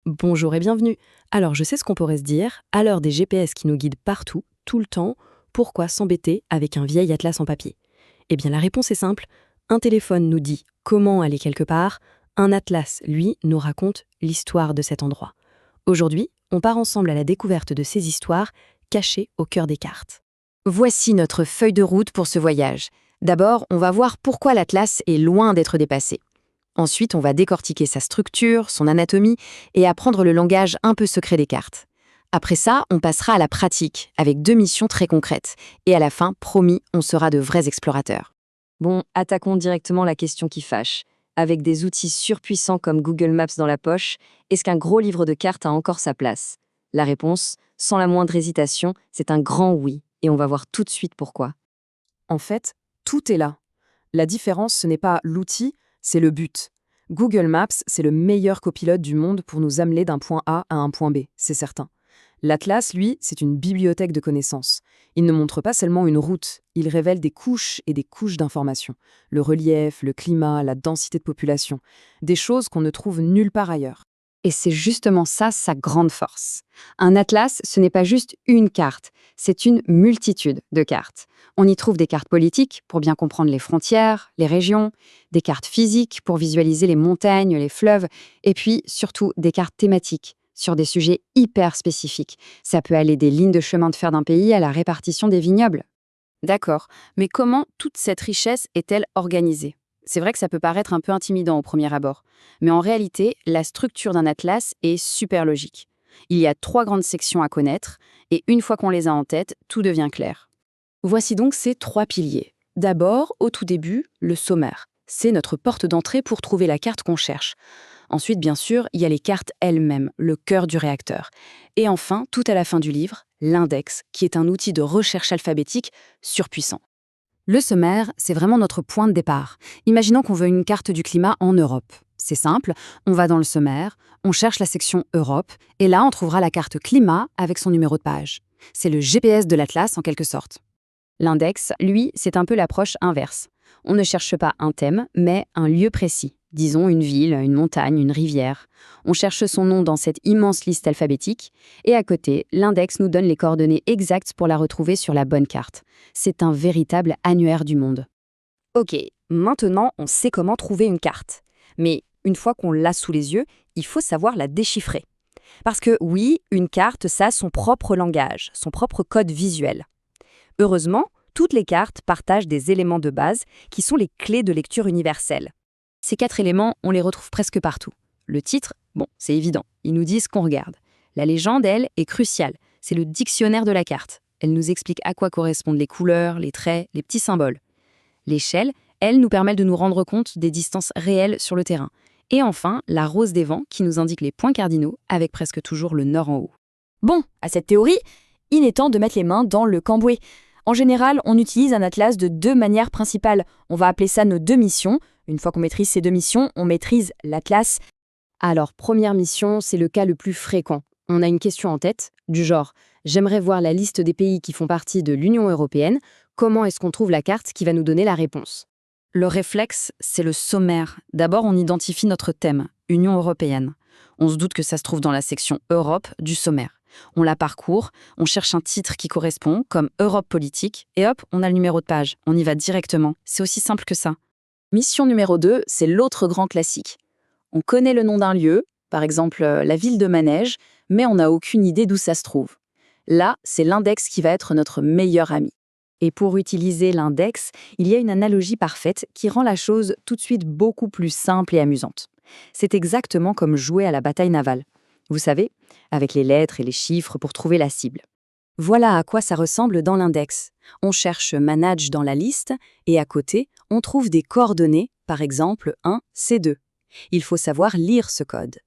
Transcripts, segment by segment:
Bonjour et bienvenue. Alors je sais ce qu'on pourrait se dire, à l'heure des GPS qui nous guident partout, tout le temps, pourquoi s'embêter avec un vieil atlas en papier? Eh bien la réponse est simple, un téléphone nous dit comment aller quelque part, un atlas, lui, nous raconte l'histoire de cet endroit. Aujourd'hui, on part ensemble à la découverte de ces histoires cachées au cœur des cartes. Voici notre feuille de route pour ce voyage. D'abord, on va voir pourquoi l'Atlas est loin d'être dépassé. Ensuite, on va décortiquer sa structure, son anatomie et apprendre le langage un peu secret des cartes. Après ça, on passera à la pratique, avec 2 missions très concrètes. Et à la fin, promis, on sera de vrais explorateurs. Bon, attaquons directement la question qui fâche. Avec des outils surpuissants comme Google Maps dans la poche, est-ce qu'un gros livre de cartes a encore sa place? La réponse, sans la moindre hésitation, c'est un grand oui. Et on va voir tout de suite pourquoi. En fait, tout est là. La différence, ce n'est pas l'outil, c'est le but. Google Maps, c'est le meilleur copilote du monde pour nous amener d'un point A à un point B, c'est certain. L'Atlas, lui, c'est une bibliothèque de connaissances. Il ne montre pas seulement une route, il révèle des couches et des couches d'informations. Le relief, le climat, la densité de population. Des choses qu'on ne trouve nulle part ailleurs. Et c'est justement ça sa grande force. Un atlas, ce n'est pas juste une carte, c'est une multitude de cartes. On y trouve des cartes politiques pour bien comprendre les frontières, les régions, des cartes physiques pour visualiser les montagnes, les fleuves, et puis surtout des cartes thématiques sur des sujets hyper spécifiques. Ça peut aller des lignes de chemin de fer d'un pays à la répartition des vignobles. D'accord, mais comment toute cette richesse est-elle organisée? C'est vrai que ça peut paraître un peu intimidant au premier abord, mais en réalité, la structure d'un atlas est super logique. Il y a 3 grandes sections à connaître, et une fois qu'on les a en tête, tout devient clair. Voici donc ces 3 piliers. D'abord, au tout début, le sommaire. C'est notre porte d'entrée pour trouver la carte qu'on cherche. Ensuite, bien sûr, il y a les cartes elles-mêmes, le cœur du réacteur. Et enfin, tout à la fin du livre, l'index, qui est un outil de recherche alphabétique surpuissant. Le sommaire, c'est vraiment notre point de départ. Imaginons qu'on veut une carte du climat en Europe. C'est simple, on va dans le sommaire, on cherche la section Europe, et là on trouvera la carte climat avec son numéro de page. C'est le GPS de l'Atlas en quelque sorte. L'index, lui, c'est un peu l'approche inverse. On ne cherche pas un thème, mais un lieu précis. Disons une ville, une montagne, une rivière. On cherche son nom dans cette immense liste alphabétique, et à côté, l'index nous donne les coordonnées exactes pour la retrouver sur la bonne carte. C'est un véritable annuaire du monde. Ok, maintenant on sait comment trouver une carte. Mais une fois qu'on l'a sous les yeux, il faut savoir la déchiffrer. Parce que oui, une carte, ça a son propre langage, son propre code visuel. Heureusement, toutes les cartes partagent des éléments de base qui sont les clés de lecture universelles. Ces 4 éléments, on les retrouve presque partout. Le titre, bon, c'est évident, il nous dit ce qu'on regarde. La légende, elle, est cruciale. C'est le dictionnaire de la carte. Elle nous explique à quoi correspondent les couleurs, les traits, les petits symboles. L'échelle, elle, nous permet de nous rendre compte des distances réelles sur le terrain. Et enfin, la rose des vents qui nous indique les points cardinaux avec presque toujours le nord en haut. Bon, à cette théorie, il est temps de mettre les mains dans le cambouis. En général, on utilise un atlas de 2 manières principales. On va appeler ça nos 2 missions. Une fois qu'on maîtrise ces 2 missions, on maîtrise l'atlas. Alors, première mission, c'est le cas le plus fréquent. On a une question en tête, du genre « J'aimerais voir la liste des pays qui font partie de l'Union européenne. Comment est-ce qu'on trouve la carte qui va nous donner la réponse ?» Le réflexe, c'est le sommaire. D'abord, on identifie notre thème, Union européenne. On se doute que ça se trouve dans la section Europe du sommaire. On la parcourt, on cherche un titre qui correspond, comme Europe politique, et hop, on a le numéro de page. On y va directement. C'est aussi simple que ça. Mission numéro 2, c'est l'autre grand classique. On connaît le nom d'un lieu, par exemple la ville de Manège, mais on n'a aucune idée d'où ça se trouve. Là, c'est l'index qui va être notre meilleur ami. Et pour utiliser l'index, il y a une analogie parfaite qui rend la chose tout de suite beaucoup plus simple et amusante. C'est exactement comme jouer à la bataille navale. Vous savez, avec les lettres et les chiffres pour trouver la cible. Voilà à quoi ça ressemble dans l'index. On cherche manage dans la liste et à côté, on trouve des coordonnées, par exemple 1, C2. Il faut savoir lire ce code.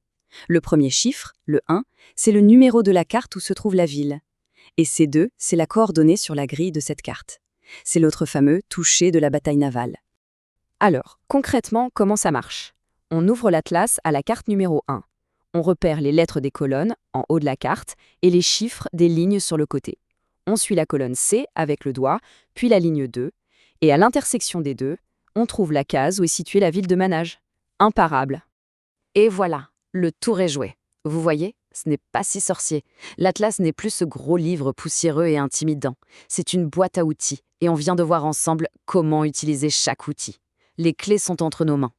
Le premier chiffre, le 1, c'est le numéro de la carte où se trouve la ville. Et C2, c'est la coordonnée sur la grille de cette carte. C'est l'autre fameux toucher de la bataille navale. Alors, concrètement, comment ça marche? On ouvre l'atlas à la carte numéro 1. On repère les lettres des colonnes en haut de la carte et les chiffres des lignes sur le côté. On suit la colonne C avec le doigt, puis la ligne 2, et à l'intersection des deux, on trouve la case où est située la ville de Manage. Imparable. Et voilà, le tour est joué. Vous voyez, ce n'est pas si sorcier. L'Atlas n'est plus ce gros livre poussiéreux et intimidant. C'est une boîte à outils, et on vient de voir ensemble comment utiliser chaque outil. Les clés sont entre nos mains.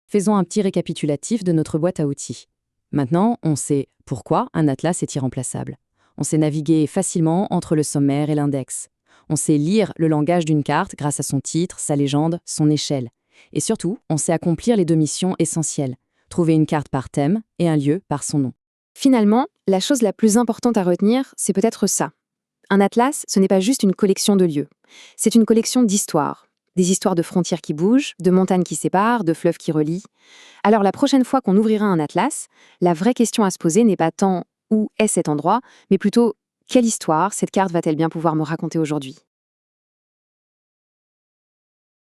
Faisons un petit récapitulatif de notre boîte à outils. Maintenant, on sait pourquoi un atlas est irremplaçable. On sait naviguer facilement entre le sommaire et l'index. On sait lire le langage d'une carte grâce à son titre, sa légende, son échelle. Et surtout, on sait accomplir les 2 missions essentielles. Trouver une carte par thème et un lieu par son nom. Finalement, la chose la plus importante à retenir, c'est peut-être ça. Un atlas, ce n'est pas juste une collection de lieux. C'est une collection d'histoires. Des histoires de frontières qui bougent, de montagnes qui séparent, de fleuves qui relient. Alors la prochaine fois qu'on ouvrira un atlas, la vraie question à se poser n'est pas tant où est cet endroit, mais plutôt quelle histoire cette carte va-t-elle bien pouvoir me raconter aujourd'hui ?